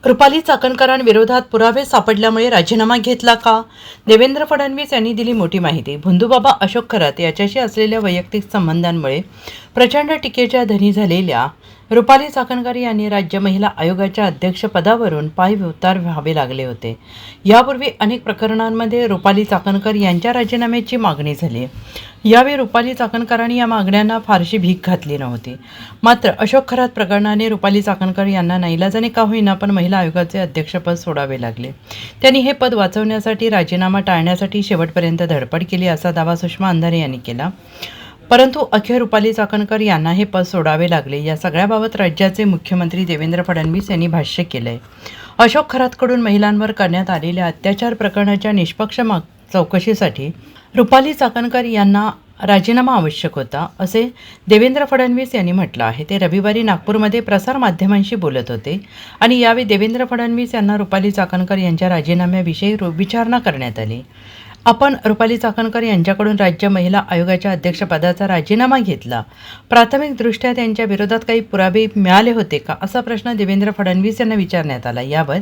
रुपाली चाकणकरांविरोधात पुरावे सापडल्यामुळे राजीनामा घेतला का? देवेंद्र फडणवीस यांनी दिली मोठी माहिती. भुंदूबाबा अशोक खरात याच्याशी असलेल्या वैयक्तिक संबंधांमुळे प्रचंड टीकेच्या धनी झालेल्या रुपाली चाकणकर यांनी राज्य महिला आयोगाच्या अध्यक्षपदावरून पायउतार व्हावे लागले होते. यापूर्वी अनेक प्रकरणांमध्ये रुपाली चाकणकर यांच्या राजीनाम्याची मागणी झाली. यावेळी रुपाली चाकणकरांनी या मागण्यांना फारशी भीक घातली नव्हती. मात्र अशोक खरात प्रकरणाने रुपाली चाकणकर यांना नाईलाजाने का होईना पण महिला आयोगाचे अध्यक्षपद सोडावे लागले. त्यांनी हे पद वाचवण्यासाठी राजीनामा टाळण्यासाठी शेवटपर्यंत धडपड केली असा दावा सुषमा अंधारे यांनी केला. परंतु अखेर रुपाली चाकणकर यांना हे पद सोडावे लागले. या सगळ्याबाबत राज्याचे मुख्यमंत्री देवेंद्र फडणवीस यांनी भाष्य केलंय. अशोक खरातकडून महिलांवर करण्यात आलेल्या अत्याचार प्रकरणाच्या निष्पक्ष चौकशीसाठी रुपाली चाकणकर यांना राजीनामा आवश्यक होता, असे देवेंद्र फडणवीस यांनी म्हटलं आहे. ते रविवारी नागपूरमध्ये प्रसारमाध्यमांशी बोलत होते आणि यावेळी देवेंद्र फडणवीस यांना रुपाली चाकणकर यांच्या राजीनाम्याविषयी विचारणा करण्यात आली. आपण रुपाली चाकणकर यांच्याकडून राज्य महिला आयोगाच्या अध्यक्षपदाचा राजीनामा घेतला. प्राथमिकदृष्ट्या त्यांच्या विरोधात काही पुरावे मिळाले होते का, असा प्रश्न देवेंद्र फडणवीस यांना विचारण्यात आला. यावर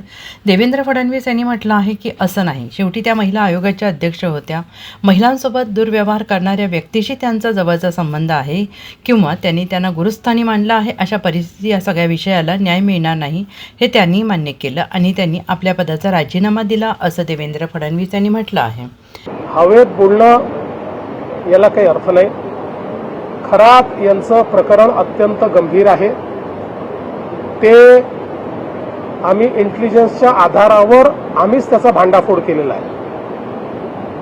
देवेंद्र फडणवीस यांनी म्हटलं आहे की असं नाही. शेवटी त्या महिला आयोगाच्या अध्यक्ष होत्या. महिलांसोबत दुर्व्यवहार करणाऱ्या व्यक्तीशी त्यांचा जवळचा संबंध आहे किंवा त्यांना गुरुस्थानी मानलं आहे. अशा परिस्थिती या सगळ्या विषयाला न्याय मिळणार नाही हे त्यांनी मान्य केलं आणि त्यांनी आपल्या पदाचा राजीनामा दिला, असं देवेंद्र फडणवीस यांनी म्हटलं आहे. हवेत बोलणं याला काही अर्थ नाही. खरात यांचं प्रकरण अत्यंत गंभीर आहे. ते आम्ही इंटेलिजन्सच्या आधारावर आम्हीच त्याचा भांडाफोड केलेला आहे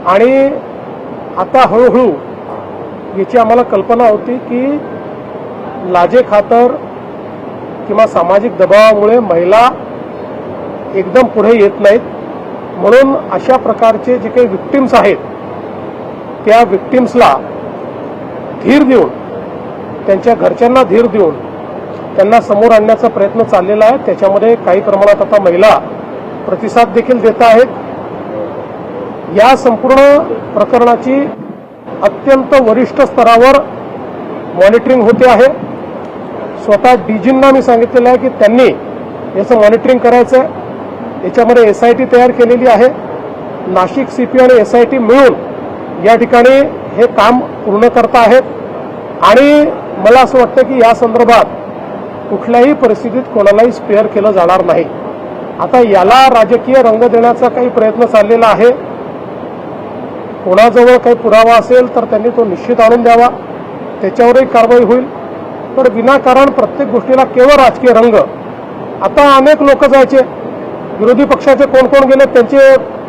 आणि आता हळूहळू याची आम्हाला कल्पना होती की लाजेखातर किंवा सामाजिक दबावामुळे महिला एकदम पुढे येत नाहीत. म्हणून अशा प्रकारचे जे काही विक्टिम्स आहेत त्या विक्टिम्सला धीर देऊन, त्यांच्या घरच्यांना धीर देऊन त्यांना समोर आणण्याचा प्रयत्न चाललेला आहे. त्याच्यामध्ये काही प्रमाणात आता महिला प्रतिसाद देखील देत आहेत. या संपूर्ण प्रकरणाची अत्यंत वरिष्ठ स्तरावर मॉनिटरिंग होते आहे. स्वतः डीजींना मी सांगितलेलं आहे की त्यांनी याचं मॉनिटरिंग करायचं आहे. याच्यामध्ये SIT तयार केलेली आहे. नाशिक CP आणि SIT मिळून या ठिकाणी हे काम पूर्ण करता आहेत आणि मला असं वाटतं की या संदर्भात कुठल्याही परिस्थितीत कोणालाही स्पेअर केलं जाणार नाही. आता याला राजकीय रंग देण्याचा काही प्रयत्न चाललेला आहे. कोणाजवळ काही पुरावा असेल तर त्यांनी तो निश्चित आणून द्यावा, त्याच्यावरही कारवाई होईल. पण विनाकारण प्रत्येक गोष्टीला केवळ राजकीय रंग. आता अनेक लोक जायचे, विरोधी पक्षाचे कोण कोण गेले त्यांचे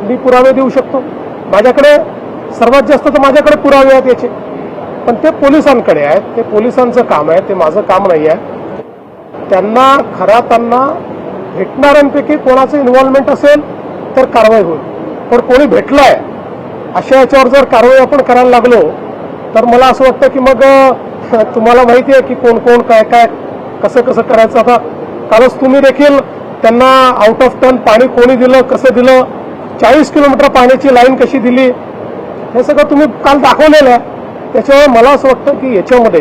मी पुरावे देऊ शकतो. माझ्याकडे सर्वात जास्त तर माझ्याकडे पुरावे आहेत याचे, पण ते पोलिसांकडे आहेत. ते पोलिसांचं काम आहे, ते माझं काम नाही आहे. त्यांना खरातांना भेटणाऱ्यांपैकी कोणाचं इन्व्हॉल्वमेंट असेल तर कारवाई होईल. पण कोणी भेटलंय अशा याच्यावर जर कारवाई आपण करायला लागलो तर मला असं वाटतं की मग तुम्हाला माहिती आहे की कोण कोण काय काय कसं कसं करायचं. आता कालच तुम्ही देखील त्यांना आउट ऑफ टर्न पाणी कोणी दिलं, कसं दिलं, 40 किलोमीटर पाण्याची लाईन कशी दिली, हे सगळं तुम्ही काल दाखवलेलं आहे. त्याच्यामुळे मला असं वाटतं की याच्यामध्ये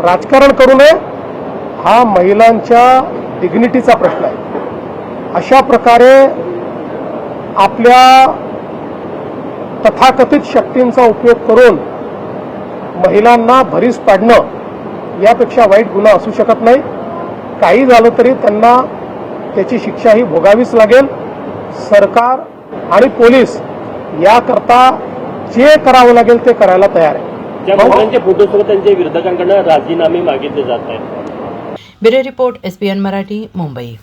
राजकारण करू नये. हा महिलांच्या डिग्निटीचा प्रश्न आहे. अशा प्रकारे आपल्या तथाकथित शक्तींचा उपयोग करून महिलांना भरीस पाडणं यापेक्षा वाईट गुन्हा असू शकत नाही. काही झालं तरी त्यांना त्याची शिक्षाही भोगावीच लागेल. सरकार आणि पोलीस याकरता जे करावं लागेल ते करायला तयार आहे. ज्या महिलांच्या फोटोसोबत त्यांच्या विरोधकांकडून राजीनामे मागितले जात आहेत. Bureau report SBN Marathi, Mumbai.